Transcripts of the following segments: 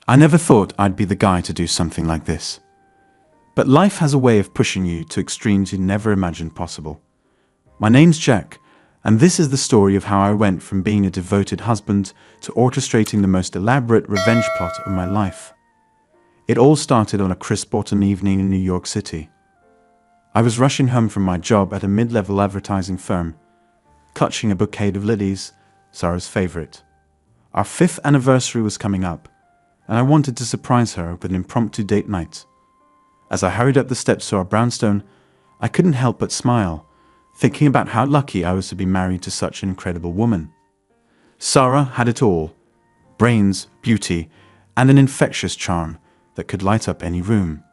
I never thought I'd be the guy to do something like this. But life has a way of pushing you to extremes you never imagined possible. My name's Jack, and this is the story of how I went from being a devoted husband to orchestrating the most elaborate revenge plot of my life. It all started on a crisp autumn evening in New York City. I was rushing home from my job at a mid-level advertising firm, clutching a bouquet of lilies, Sarah's favorite. Our 5th anniversary was coming up, and I wanted to surprise her with an impromptu date night. As I hurried up the steps to our brownstone, I couldn't help but smile, thinking about how lucky I was to be married to such an incredible woman. Sarah had it all: brains, beauty, and an infectious charm that could light up any room.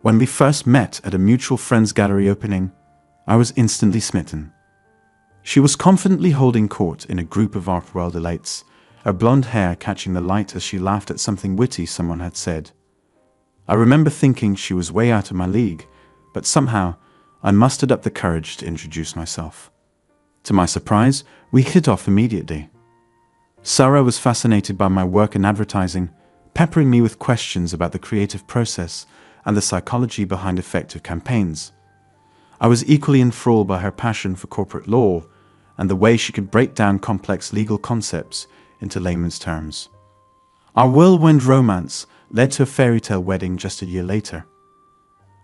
When we first met at a mutual friends gallery opening, I was instantly smitten. She was confidently holding court in a group of art world elites, her blonde hair catching the light as she laughed at something witty someone had said. I remember thinking she was way out of my league, but somehow I mustered up the courage to introduce myself. To my surprise, we hit off immediately. Sarah was fascinated by my work in advertising, peppering me with questions about the creative process and the psychology behind effective campaigns. I was equally enthralled by her passion for corporate law and the way she could break down complex legal concepts into layman's terms. Our whirlwind romance led to a fairy tale wedding just a year later.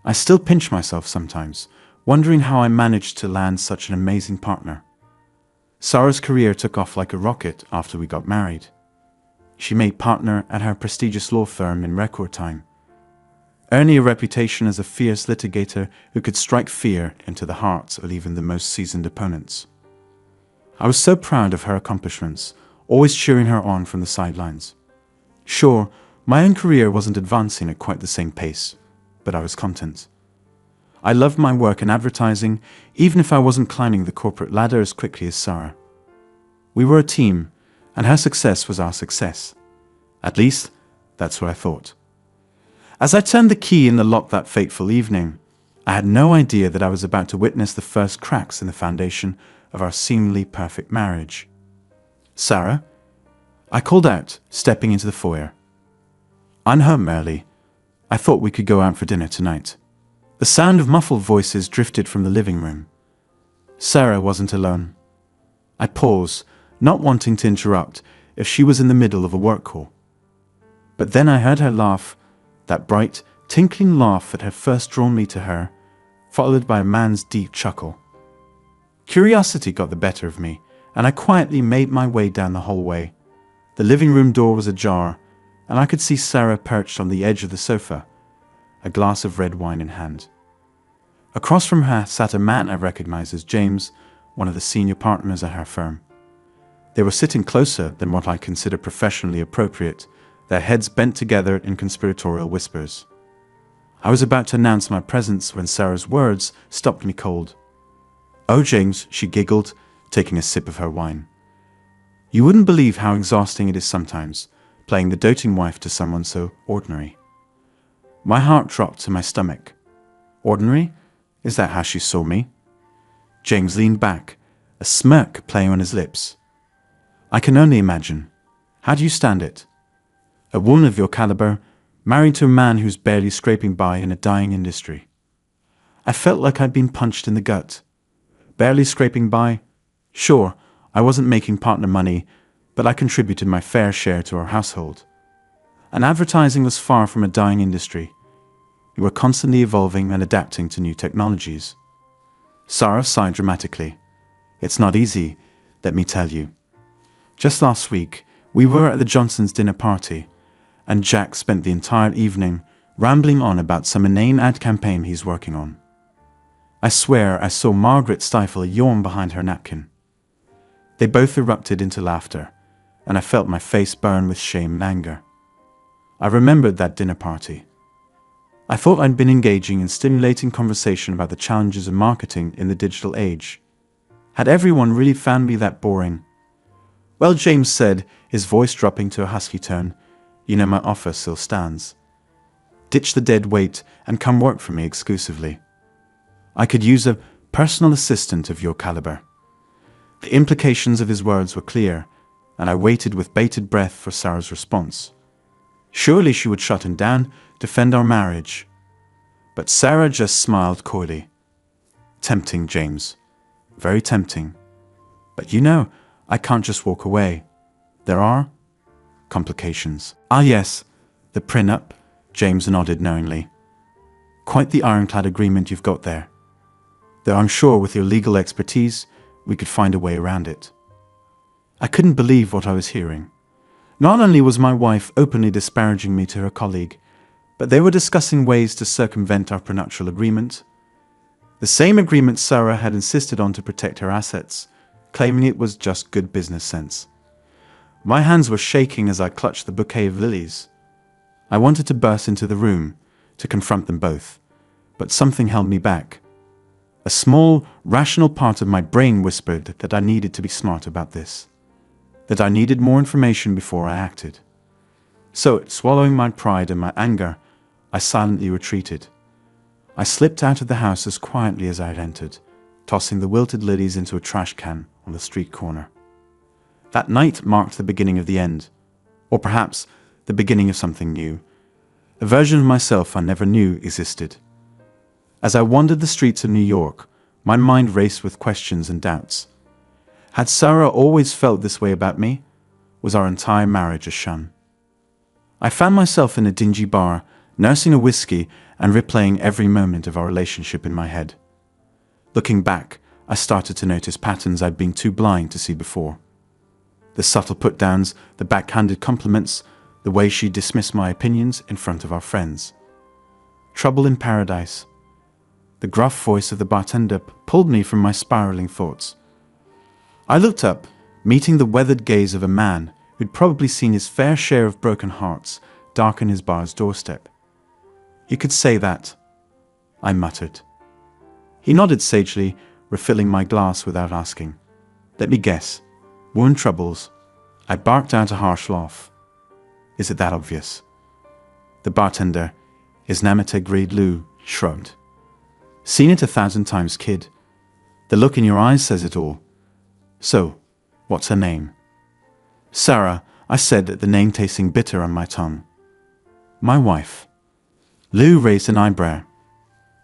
I still pinch myself sometimes, wondering how I managed to land such an amazing partner. Sarah's career took off like a rocket after we got married. She made partner at her prestigious law firm in record time, earning a reputation as a fierce litigator who could strike fear into the hearts of even the most seasoned opponents. I was so proud of her accomplishments, always cheering her on from the sidelines. Sure, my own career wasn't advancing at quite the same pace, but I was content. I loved my work in advertising, even if I wasn't climbing the corporate ladder as quickly as Sarah. We were a team, and her success was our success. At least, that's what I thought. As I turned the key in the lock that fateful evening, I had no idea that I was about to witness the first cracks in the foundation of our seemingly perfect marriage. "Sarah?" I called out, stepping into the foyer. "I'm home early. I thought we could go out for dinner tonight." The sound of muffled voices drifted from the living room. Sarah wasn't alone. I paused, not wanting to interrupt if she was in the middle of a work call. But then I heard her laugh, that bright, tinkling laugh that had first drawn me to her, followed by a man's deep chuckle. Curiosity got the better of me, and I quietly made my way down the hallway. The living room door was ajar, and I could see Sarah perched on the edge of the sofa, a glass of red wine in hand. Across from her sat a man I recognized as James, one of the senior partners at her firm. They were sitting closer than what I consider professionally appropriate, their heads bent together in conspiratorial whispers. I was about to announce my presence when Sarah's words stopped me cold. "Oh, James," she giggled, taking a sip of her wine. "You wouldn't believe how exhausting it is sometimes, playing the doting wife to someone so ordinary." My heart dropped to my stomach. Ordinary? Is that how she saw me? James leaned back, a smirk playing on his lips. "I can only imagine. How do you stand it? A woman of your caliber, married to a man who's barely scraping by in a dying industry." I felt like I'd been punched in the gut. Barely scraping by? Sure, I wasn't making partner money, but I contributed my fair share to our household. And advertising was far from a dying industry. We were constantly evolving and adapting to new technologies. Sarah sighed dramatically. "It's not easy, let me tell you. Just last week, we were at the Johnsons' dinner party, and Jack spent the entire evening rambling on about some inane ad campaign he's working on. I swear I saw Margaret stifle a yawn behind her napkin. They both erupted into laughter, and I felt my face burn with shame and anger. I remembered that dinner party. I thought I'd been engaging in stimulating conversation about the challenges of marketing in the digital age. Had everyone really found me that boring? "Well," James said, his voice dropping to a husky tone, "you know my offer still stands. Ditch the dead weight and come work for me exclusively. I could use a personal assistant of your caliber." The implications of his words were clear, and I waited with bated breath for Sarah's response. Surely she would shut him down, defend our marriage. But Sarah just smiled coyly. Tempting, James. Very tempting. But you know, I can't just walk away. There are complications. Ah yes, the prenup, James nodded knowingly. Quite the ironclad agreement you've got there. Though I'm sure with your legal expertise, we could find a way around it. I couldn't believe what I was hearing. Not only was my wife openly disparaging me to her colleague, but they were discussing ways to circumvent our prenuptial agreement. The same agreement Sarah had insisted on to protect her assets, claiming it was just good business sense. My hands were shaking as I clutched the bouquet of lilies. I wanted to burst into the room, to confront them both, but something held me back. A small, rational part of my brain whispered that I needed to be smart about this, that I needed more information before I acted. So, swallowing my pride and my anger, I silently retreated. I slipped out of the house as quietly as I had entered, tossing the wilted lilies into a trash can on the street corner. That night marked the beginning of the end, or perhaps the beginning of something new, a version of myself I never knew existed. As I wandered the streets of New York, my mind raced with questions and doubts. Had Sarah always felt this way about me? Was our entire marriage a sham? I found myself in a dingy bar, nursing a whiskey and replaying every moment of our relationship in my head. Looking back, I started to notice patterns I'd been too blind to see before. The subtle put-downs, the backhanded compliments, the way she dismissed my opinions in front of our friends. Trouble in paradise. The gruff voice of the bartender pulled me from my spiraling thoughts. I looked up, meeting the weathered gaze of a man who'd probably seen his fair share of broken hearts darken his bar's doorstep. "You could say that," I muttered. He nodded sagely, refilling my glass without asking. "Let me guess. Wound troubles." I barked out a harsh laugh. "Is it that obvious?" The bartender, his name agreed Lou, shrugged. "Seen it 1,000 times, kid. The look in your eyes says it all. So, what's her name?" "Sarah," I said, the name tasting bitter on my tongue. "My wife." Lou raised an eyebrow.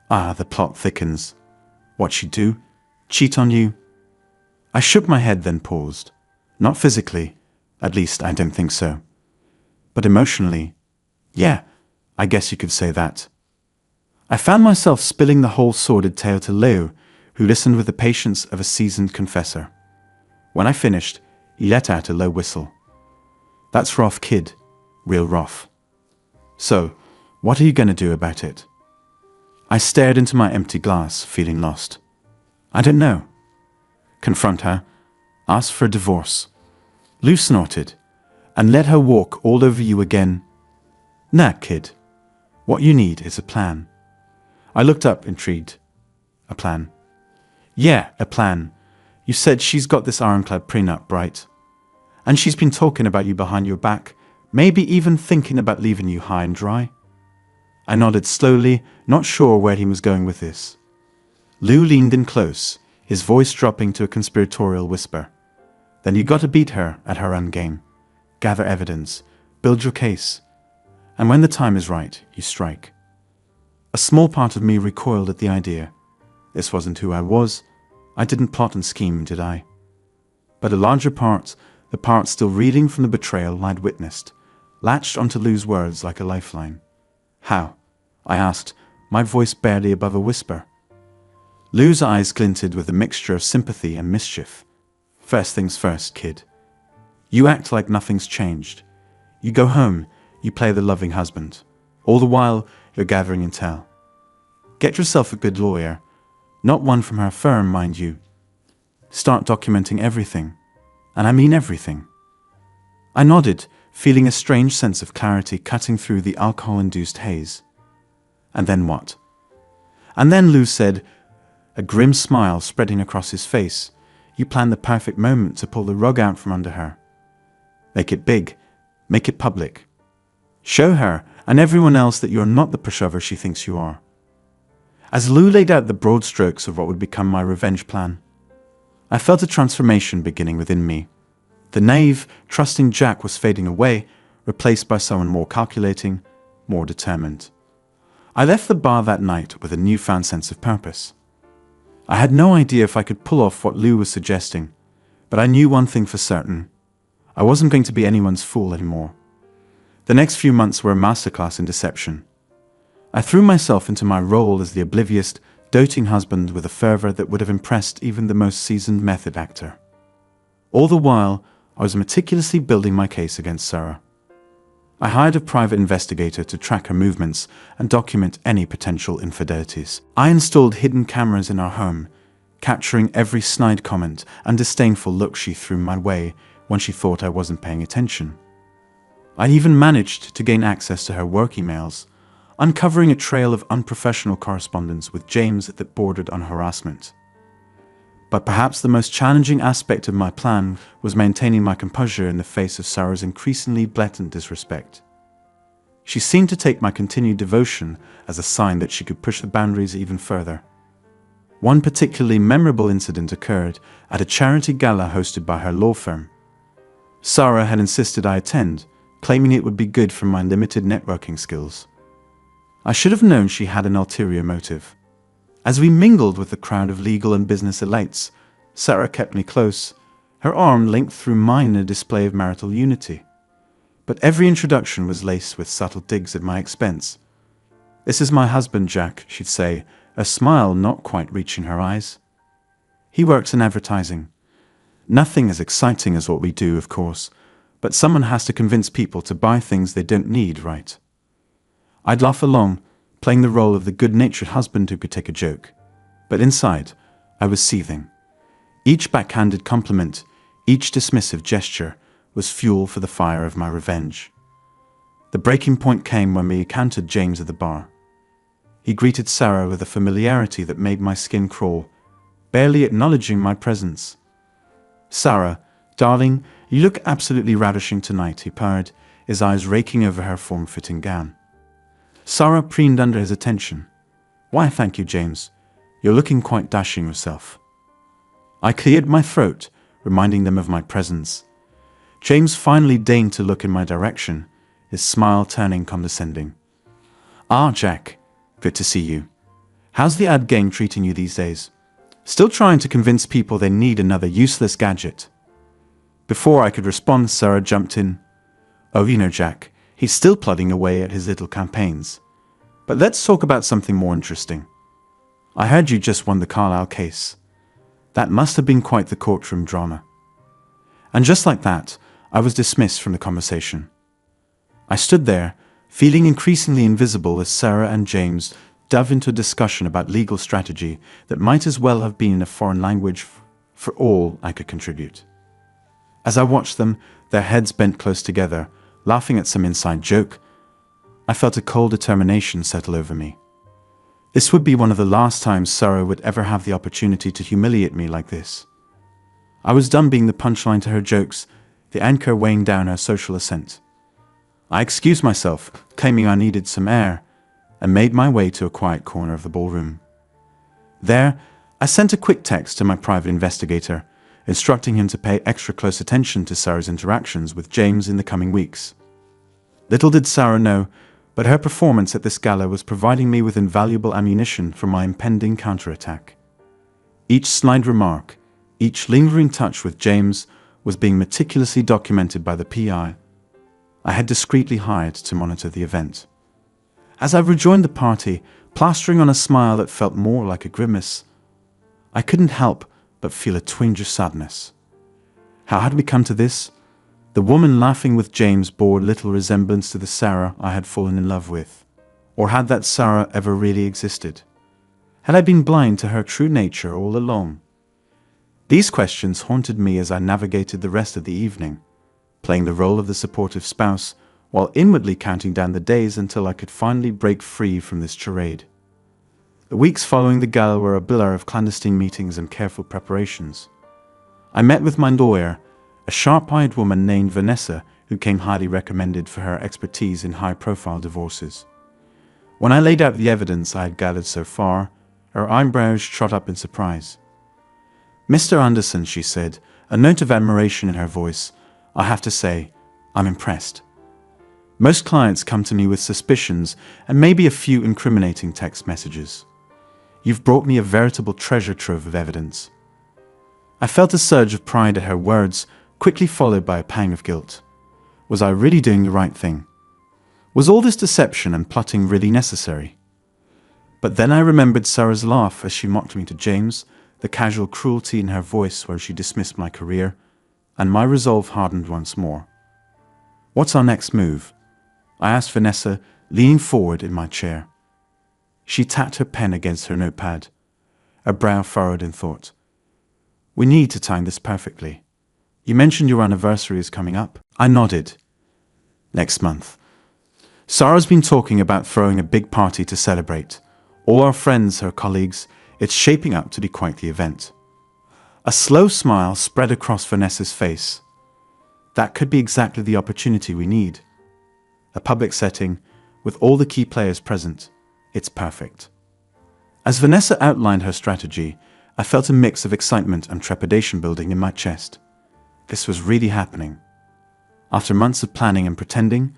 "Ah, the plot thickens. What'd she do? Cheat on you?" I shook my head, then paused. Not physically, at least I don't think so. But emotionally, yeah, I guess you could say that. I found myself spilling the whole sordid tale to Leo, who listened with the patience of a seasoned confessor. When I finished, he let out a low whistle. "That's rough, kid. Real rough. So, what are you going to do about it?" I stared into my empty glass, feeling lost. "I don't know." "Confront her. Ask for a divorce." Lou snorted. "And let her walk all over you again?" "Nah, kid. What you need is a plan." I looked up, intrigued. "A plan?" "Yeah, a plan. You said she's got this ironclad prenup, right? And she's been talking about you behind your back, maybe even thinking about leaving you high and dry?" I nodded slowly, not sure where he was going with this. Lou leaned in close, his voice dropping to a conspiratorial whisper. "Then you got to beat her at her own game. Gather evidence, build your case, and when the time is right, you strike." A small part of me recoiled at the idea. This wasn't who I was. I didn't plot and scheme, did I? But a larger part, the part still reeling from the betrayal I'd witnessed, latched onto Lou's words like a lifeline. "How?" I asked, my voice barely above a whisper. Lou's eyes glinted with a mixture of sympathy and mischief. "First things first, kid. You act like nothing's changed. You go home, you play the loving husband. All the while, you're gathering intel. Get yourself a good lawyer, not one from her firm, mind you. Start documenting everything, and I mean everything." I nodded, feeling a strange sense of clarity cutting through the alcohol-induced haze. "And then what?" "And then," Lou said, a grim smile spreading across his face, "you plan the perfect moment to pull the rug out from under her. Make it big, make it public. Show her and everyone else that you're not the pushover she thinks you are." As Lou laid out the broad strokes of what would become my revenge plan, I felt a transformation beginning within me. The naive, trusting Jack was fading away, replaced by someone more calculating, more determined. I left the bar that night with a newfound sense of purpose. I had no idea if I could pull off what Lou was suggesting, but I knew one thing for certain. I wasn't going to be anyone's fool anymore. The next few months were a masterclass in deception. I threw myself into my role as the oblivious, doting husband with a fervor that would have impressed even the most seasoned method actor. All the while, I was meticulously building my case against Sarah. I hired a private investigator to track her movements and document any potential infidelities. I installed hidden cameras in our home, capturing every snide comment and disdainful look she threw my way when she thought I wasn't paying attention. I even managed to gain access to her work emails, uncovering a trail of unprofessional correspondence with James that bordered on harassment. But perhaps the most challenging aspect of my plan was maintaining my composure in the face of Sarah's increasingly blatant disrespect. She seemed to take my continued devotion as a sign that she could push the boundaries even further. One particularly memorable incident occurred at a charity gala hosted by her law firm. Sarah had insisted I attend, claiming it would be good for my limited networking skills. I should have known she had an ulterior motive. As we mingled with the crowd of legal and business elites, Sarah kept me close, her arm linked through mine in a display of marital unity. But every introduction was laced with subtle digs at my expense. "This is my husband, Jack," she'd say, a smile not quite reaching her eyes. "He works in advertising. Nothing as exciting as what we do, of course, but someone has to convince people to buy things they don't need, right?" I'd laugh along, playing the role of the good-natured husband who could take a joke. But inside, I was seething. Each backhanded compliment, each dismissive gesture, was fuel for the fire of my revenge. The breaking point came when we encountered James at the bar. He greeted Sarah with a familiarity that made my skin crawl, barely acknowledging my presence. "Sarah, darling, you look absolutely ravishing tonight," he purred, his eyes raking over her form-fitting gown. Sarah preened under his attention. "Why, thank you, James. You're looking quite dashing yourself." I cleared my throat, reminding them of my presence. James finally deigned to look in my direction, his smile turning condescending. "Ah, Jack, good to see you. How's the ad game treating you these days? Still trying to convince people they need another useless gadget?" Before I could respond, Sarah jumped in. "Oh, you know, Jack, he's still plodding away at his little campaigns. But let's talk about something more interesting. I heard you just won the Carlisle case. That must have been quite the courtroom drama." And just like that, I was dismissed from the conversation. I stood there, feeling increasingly invisible as Sarah and James dove into a discussion about legal strategy that might as well have been in a foreign language for all I could contribute. As I watched them, their heads bent close together, laughing at some inside joke, I felt a cold determination settle over me. This would be one of the last times Sarah would ever have the opportunity to humiliate me like this. I was done being the punchline to her jokes, the anchor weighing down her social ascent. I excused myself, claiming I needed some air, and made my way to a quiet corner of the ballroom. There, I sent a quick text to my private investigator, instructing him to pay extra close attention to Sarah's interactions with James in the coming weeks. Little did Sarah know, but her performance at this gala was providing me with invaluable ammunition for my impending counterattack. Each snide remark, each lingering touch with James was being meticulously documented by the PI I had discreetly hired to monitor the event. As I rejoined the party, plastering on a smile that felt more like a grimace, I couldn't help but feel a twinge of sadness. How had we come to this? The woman laughing with James bore little resemblance to the Sarah I had fallen in love with. Or had that Sarah ever really existed? Had I been blind to her true nature all along? These questions haunted me as I navigated the rest of the evening, playing the role of the supportive spouse while inwardly counting down the days until I could finally break free from this charade. The weeks following the gala were a blur of clandestine meetings and careful preparations. I met with my lawyer, a sharp-eyed woman named Vanessa, who came highly recommended for her expertise in high-profile divorces. When I laid out the evidence I had gathered so far, her eyebrows shot up in surprise. "Mr. Anderson," she said, a note of admiration in her voice, "I have to say, I'm impressed. Most clients come to me with suspicions and maybe a few incriminating text messages. You've brought me a veritable treasure trove of evidence. I felt a surge of pride at her words, quickly followed by a pang of guilt. Was I really doing the right thing? Was all this deception and plotting really necessary? But then I remembered Sarah's laugh as she mocked me to James, the casual cruelty in her voice where she dismissed my career, and my resolve hardened once more. What's our next move? I asked Vanessa, leaning forward in my chair. She tapped her pen against her notepad, her brow furrowed in thought. We need to time this perfectly. You mentioned your anniversary is coming up. I nodded. Next month. Sarah's been talking about throwing a big party to celebrate. All our friends, her colleagues, it's shaping up to be quite the event. A slow smile spread across Vanessa's face. That could be exactly the opportunity we need. A public setting, with all the key players present. It's perfect. As Vanessa outlined her strategy, I felt a mix of excitement and trepidation building in my chest. This was really happening. After months of planning and pretending,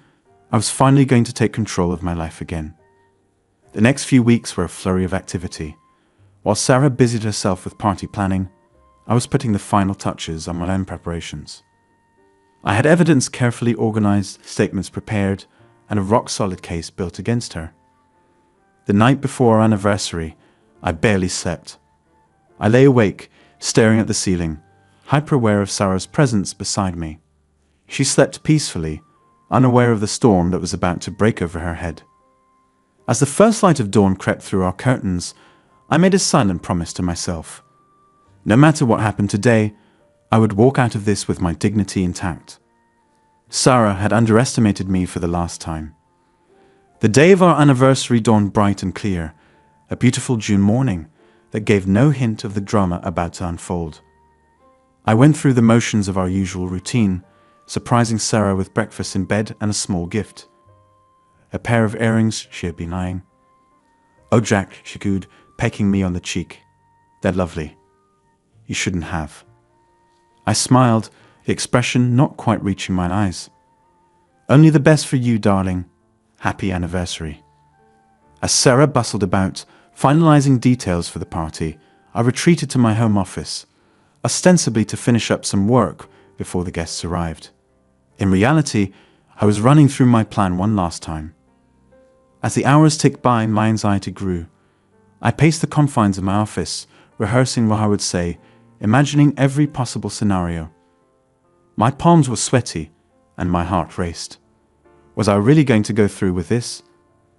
I was finally going to take control of my life again. The next few weeks were a flurry of activity. While Sarah busied herself with party planning, I was putting the final touches on my own preparations. I had evidence carefully organized, statements prepared, and a rock-solid case built against her. The night before our anniversary, I barely slept. I lay awake, staring at the ceiling, hyper-aware of Sarah's presence beside me. She slept peacefully, unaware of the storm that was about to break over her head. As the first light of dawn crept through our curtains, I made a silent promise to myself. No matter what happened today, I would walk out of this with my dignity intact. Sarah had underestimated me for the last time. The day of our anniversary dawned bright and clear, a beautiful June morning that gave no hint of the drama about to unfold. I went through the motions of our usual routine, surprising Sarah with breakfast in bed and a small gift. A pair of earrings she had been eyeing. "Oh, Jack," she cooed, pecking me on the cheek. "They're lovely. You shouldn't have." I smiled, the expression not quite reaching my eyes. "Only the best for you, darling. Happy anniversary." As Sarah bustled about, finalizing details for the party, I retreated to my home office, ostensibly to finish up some work before the guests arrived. In reality, I was running through my plan one last time. As the hours ticked by, my anxiety grew. I paced the confines of my office, rehearsing what I would say, imagining every possible scenario. My palms were sweaty, and my heart raced. Was I really going to go through with this?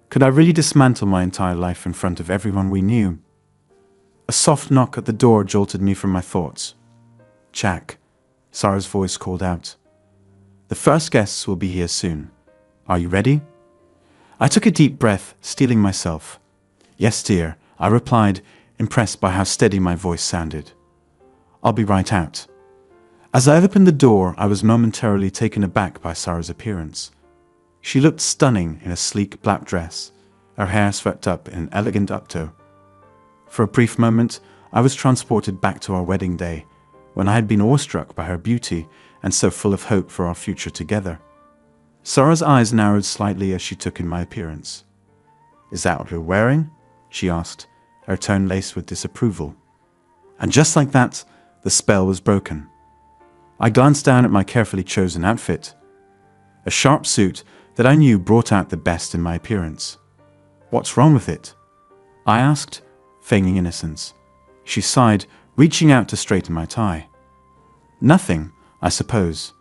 Could I really dismantle my entire life in front of everyone we knew? A soft knock at the door jolted me from my thoughts. "Jack," Sarah's voice called out. "The first guests will be here soon. Are you ready?" I took a deep breath, steeling myself. "Yes, dear," I replied, impressed by how steady my voice sounded. "I'll be right out." As I opened the door, I was momentarily taken aback by Sarah's appearance. She looked stunning in a sleek black dress, her hair swept up in an elegant upto. For a brief moment, I was transported back to our wedding day, when I had been awestruck by her beauty and so full of hope for our future together. Sarah's eyes narrowed slightly as she took in my appearance. "Is that what you're wearing?" she asked, her tone laced with disapproval. And just like that, the spell was broken. I glanced down at my carefully chosen outfit. A sharp suit that I knew brought out the best in my appearance. "What's wrong with it?" I asked, feigning innocence. She sighed, reaching out to straighten my tie. "Nothing, I suppose.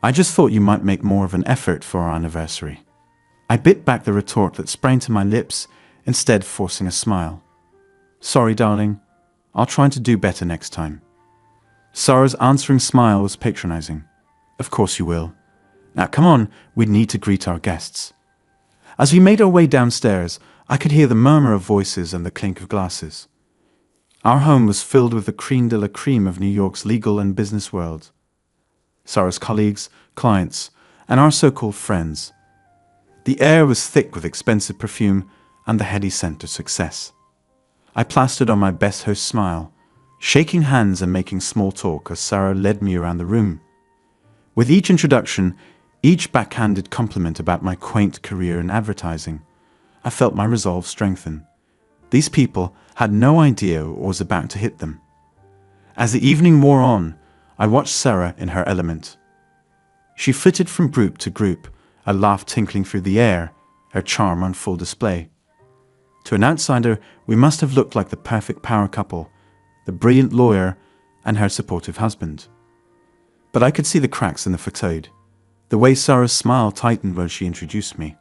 I just thought you might make more of an effort for our anniversary." I bit back the retort that sprang to my lips, instead forcing a smile. "Sorry, darling. I'll try to do better next time." Sarah's answering smile was patronizing. "Of course you will. Now come on, we need to greet our guests." As we made our way downstairs, I could hear the murmur of voices and the clink of glasses. Our home was filled with the crème de la crème of New York's legal and business world. Sarah's colleagues, clients, and our so-called friends. The air was thick with expensive perfume and the heady scent of success. I plastered on my best host smile, shaking hands and making small talk as Sarah led me around the room. With each introduction, each backhanded compliment about my quaint career in advertising. I felt my resolve strengthen. These people had no idea what was about to hit them. As the evening wore on, I watched Sarah in her element. She flitted from group to group, a laugh tinkling through the air, her charm on full display. To an outsider, we must have looked like the perfect power couple, the brilliant lawyer and her supportive husband. But I could see the cracks in the facade, the way Sarah's smile tightened when she introduced me,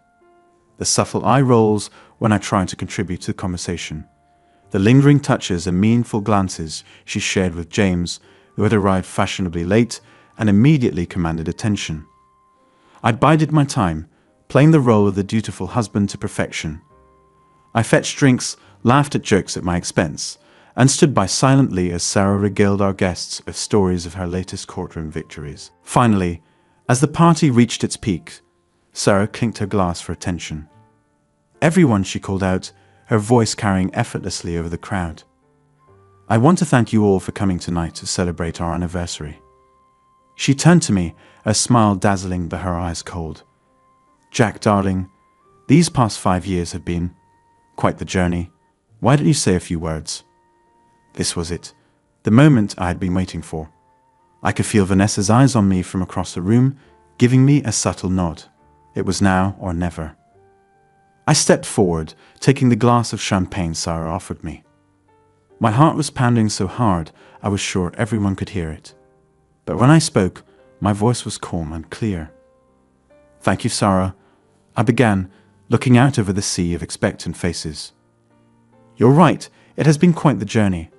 the subtle eye rolls when I tried to contribute to the conversation, the lingering touches and meaningful glances she shared with James, who had arrived fashionably late and immediately commanded attention. I bided my time, playing the role of the dutiful husband to perfection. I fetched drinks, laughed at jokes at my expense, and stood by silently as Sarah regaled our guests with stories of her latest courtroom victories. Finally, as the party reached its peak, Sarah clinked her glass for attention. "Everyone," she called out, her voice carrying effortlessly over the crowd. "I want to thank you all for coming tonight to celebrate our anniversary." She turned to me, a smile dazzling but her eyes cold. "Jack, darling, these past 5 years have been quite the journey. Why don't you say a few words?" This was it, the moment I had been waiting for. I could feel Vanessa's eyes on me from across the room, giving me a subtle nod. It was now or never. I stepped forward, taking the glass of champagne Sarah offered me. My heart was pounding so hard I was sure everyone could hear it. But when I spoke, my voice was calm and clear. "Thank you, Sarah," I began, looking out over the sea of expectant faces. "You're right, it has been quite the journey.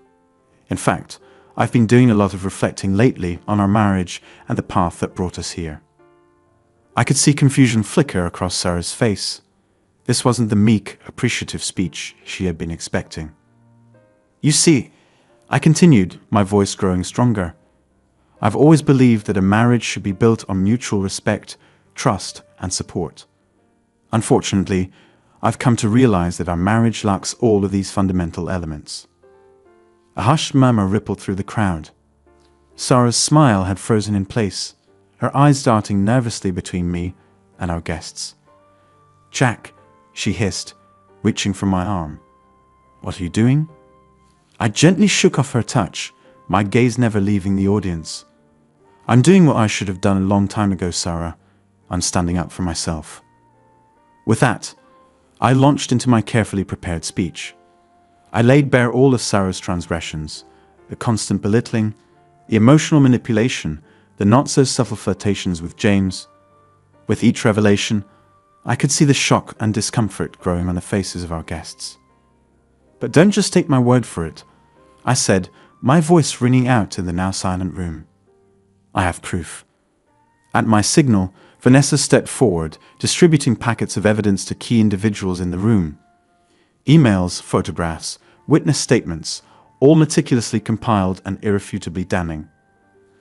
In fact, I've been doing a lot of reflecting lately on our marriage and the path that brought us here." I could see confusion flicker across Sarah's face. This wasn't the meek, appreciative speech she had been expecting. "You see," I continued, my voice growing stronger, "I've always believed that a marriage should be built on mutual respect, trust, and support. Unfortunately, I've come to realize that our marriage lacks all of these fundamental elements." A hushed murmur rippled through the crowd. Sarah's smile had frozen in place, her eyes darting nervously between me and our guests. "Jack," she hissed, reaching for my arm. "What are you doing?" I gently shook off her touch, my gaze never leaving the audience. "I'm doing what I should have done a long time ago, Sarah. I'm standing up for myself." With that, I launched into my carefully prepared speech. I laid bare all of Sarah's transgressions, the constant belittling, the emotional manipulation, the not-so-subtle flirtations with James. With each revelation, I could see the shock and discomfort growing on the faces of our guests. "But don't just take my word for it," I said, my voice ringing out in the now silent room. "I have proof." At my signal, Vanessa stepped forward, distributing packets of evidence to key individuals in the room. Emails, photographs, witness statements, all meticulously compiled and irrefutably damning.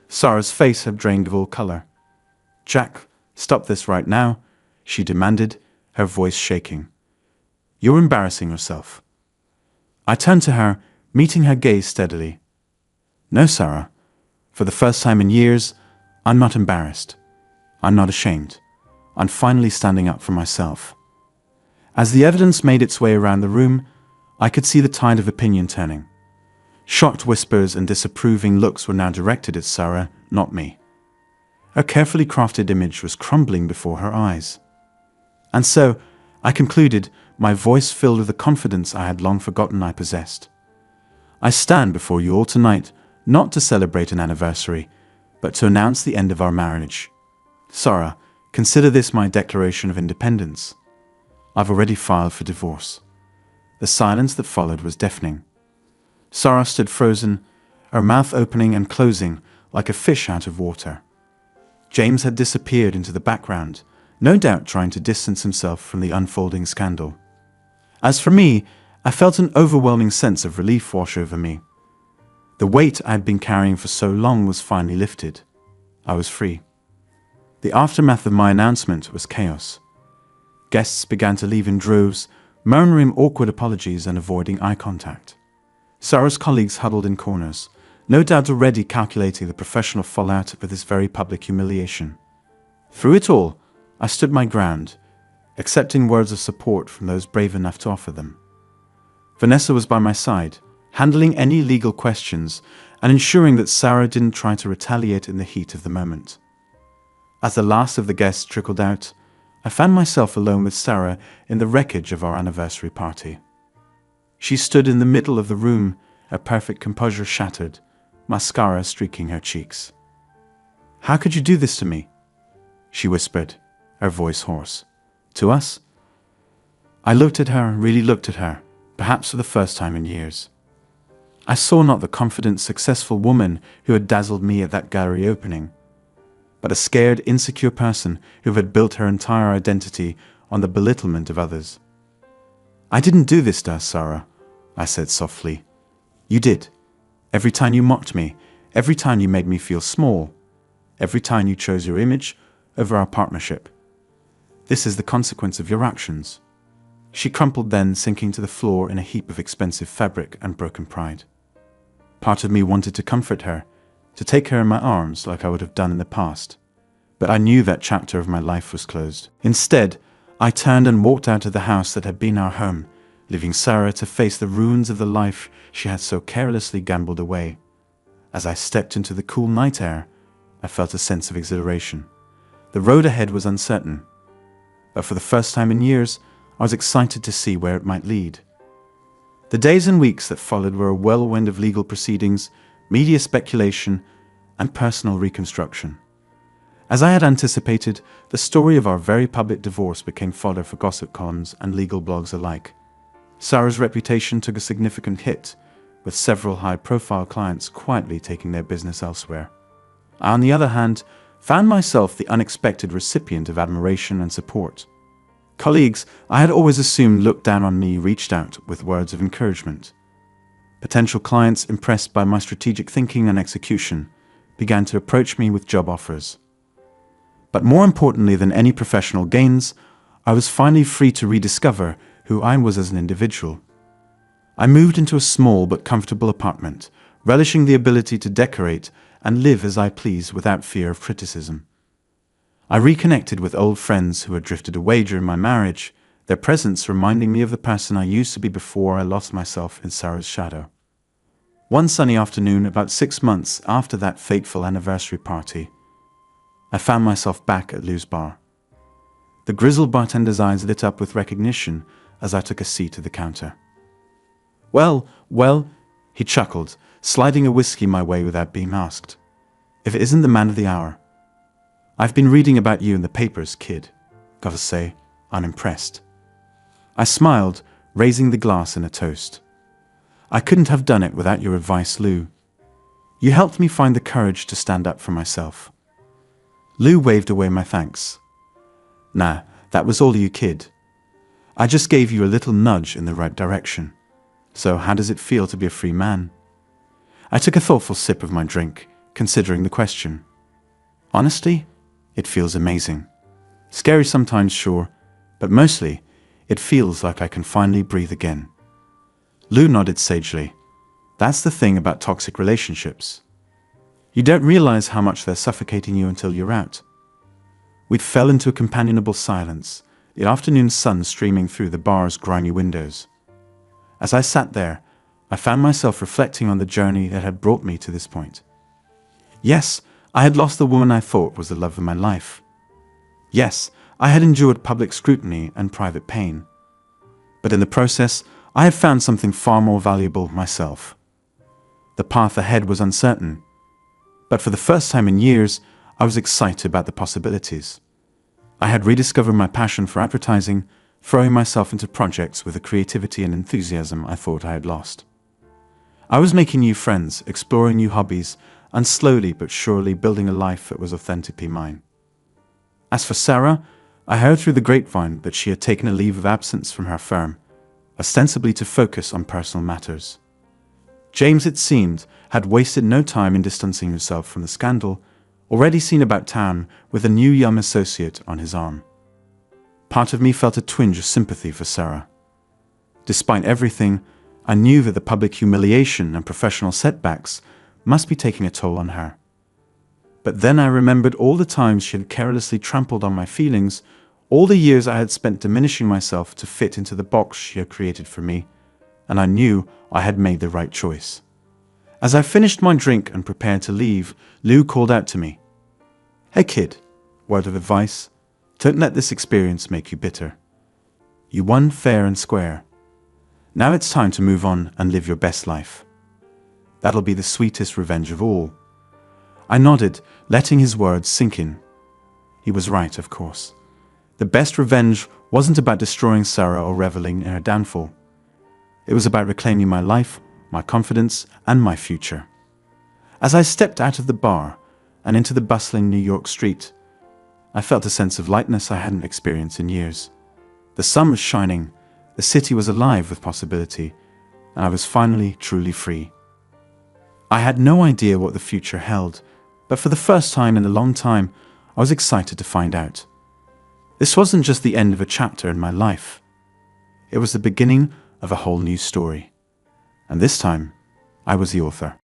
Sarah's face had drained of all color. "Jack, stop this right now," she demanded, her voice shaking. "You're embarrassing yourself." I turned to her, meeting her gaze steadily. "No, Sarah. For the first time in years, I'm not embarrassed. I'm not ashamed. I'm finally standing up for myself." As the evidence made its way around the room, I could see the tide of opinion turning. Shocked whispers and disapproving looks were now directed at Sarah, not me. Her carefully crafted image was crumbling before her eyes. And so, I concluded, my voice filled with the confidence I had long forgotten I possessed. "I stand before you all tonight, not to celebrate an anniversary, but to announce the end of our marriage. Sarah, consider this my declaration of independence. I've already filed for divorce." The silence that followed was deafening. Sarah stood frozen, her mouth opening and closing like a fish out of water. James had disappeared into the background, no doubt trying to distance himself from the unfolding scandal. As for me, I felt an overwhelming sense of relief wash over me. The weight I had been carrying for so long was finally lifted. I was free. The aftermath of my announcement was chaos. Guests began to leave in droves, murmuring awkward apologies and avoiding eye contact. Sarah's colleagues huddled in corners, no doubt already calculating the professional fallout of this very public humiliation. Through it all, I stood my ground, accepting words of support from those brave enough to offer them. Vanessa was by my side, handling any legal questions and ensuring that Sarah didn't try to retaliate in the heat of the moment. As the last of the guests trickled out, I found myself alone with Sarah in the wreckage of our anniversary party. She stood in the middle of the room, her perfect composure shattered, mascara streaking her cheeks. "How could you do this to me?" she whispered, her voice hoarse. "To us?" I looked at her, really looked at her, perhaps for the first time in years. I saw not the confident, successful woman who had dazzled me at that gallery opening, but a scared, insecure person who had built her entire identity on the belittlement of others. "I didn't do this to us, Sarah," I said softly. "You did. Every time you mocked me, every time you made me feel small, every time you chose your image over our partnership. This is the consequence of your actions." She crumpled then, sinking to the floor in a heap of expensive fabric and broken pride. Part of me wanted to comfort her, to take her in my arms like I would have done in the past, but I knew that chapter of my life was closed. Instead, I turned and walked out of the house that had been our home, leaving Sarah to face the ruins of the life she had so carelessly gambled away. As I stepped into the cool night air, I felt a sense of exhilaration. The road ahead was uncertain, but for the first time in years, I was excited to see where it might lead. The days and weeks that followed were a whirlwind of legal proceedings, media speculation, and personal reconstruction. As I had anticipated, the story of our very public divorce became fodder for gossip columns and legal blogs alike. Sarah's reputation took a significant hit, with several high-profile clients quietly taking their business elsewhere. I, on the other hand, found myself the unexpected recipient of admiration and support. Colleagues I had always assumed looked down on me reached out with words of encouragement. Potential clients, impressed by my strategic thinking and execution, began to approach me with job offers. But more importantly than any professional gains, I was finally free to rediscover who I was as an individual. I moved into a small but comfortable apartment, relishing the ability to decorate and live as I please without fear of criticism. I reconnected with old friends who had drifted away during my marriage, their presence reminding me of the person I used to be before I lost myself in Sarah's shadow. One sunny afternoon, about 6 months after that fateful anniversary party, I found myself back at Lou's bar. The grizzled bartender's eyes lit up with recognition as I took a seat at the counter. Well, he chuckled, sliding a whiskey my way without being asked. "If it isn't the man of the hour. I've been reading about you in the papers, kid. Gotta say, I'm impressed." I smiled, raising the glass in a toast. "I couldn't have done it without your advice, Lou. You helped me find the courage to stand up for myself." Lou waved away my thanks. "Nah, that was all you, kid. I just gave you a little nudge in the right direction. So how does it feel to be a free man?" I took a thoughtful sip of my drink, considering the question. Honestly, it feels amazing. Scary sometimes, sure, but mostly, it feels like I can finally breathe again. Lou nodded sagely. "That's the thing about toxic relationships. You don't realize how much they're suffocating you until you're out." We fell into a companionable silence, the afternoon sun streaming through the bar's grimy windows. As I sat there, I found myself reflecting on the journey that had brought me to this point. Yes, I had lost the woman I thought was the love of my life. Yes, I had endured public scrutiny and private pain. But in the process, I had found something far more valuable myself. The path ahead was uncertain, but for the first time in years, I was excited about the possibilities. I had rediscovered my passion for advertising, throwing myself into projects with the creativity and enthusiasm I thought I had lost. I was making new friends, exploring new hobbies, and slowly but surely building a life that was authentically mine. As for Sarah, I heard through the grapevine that she had taken a leave of absence from her firm, ostensibly to focus on personal matters. James, it seemed, had wasted no time in distancing himself from the scandal, already seen about town with a new young associate on his arm. Part of me felt a twinge of sympathy for Sarah. Despite everything, I knew that the public humiliation and professional setbacks must be taking a toll on her. But then I remembered all the times she had carelessly trampled on my feelings, all the years I had spent diminishing myself to fit into the box she had created for me, and I knew I had made the right choice. As I finished my drink and prepared to leave, Lou called out to me. "Hey kid, word of advice, don't let this experience make you bitter. You won fair and square. Now it's time to move on and live your best life. That'll be the sweetest revenge of all." I nodded, letting his words sink in. He was right, of course. The best revenge wasn't about destroying Sarah or reveling in her downfall. It was about reclaiming my life, my confidence, and my future. As I stepped out of the bar and into the bustling New York street, I felt a sense of lightness I hadn't experienced in years. The sun was shining, the city was alive with possibility, and I was finally truly free. I had no idea what the future held, but for the first time in a long time, I was excited to find out. This wasn't just the end of a chapter in my life. It was the beginning of a whole new story. And this time, I was the author.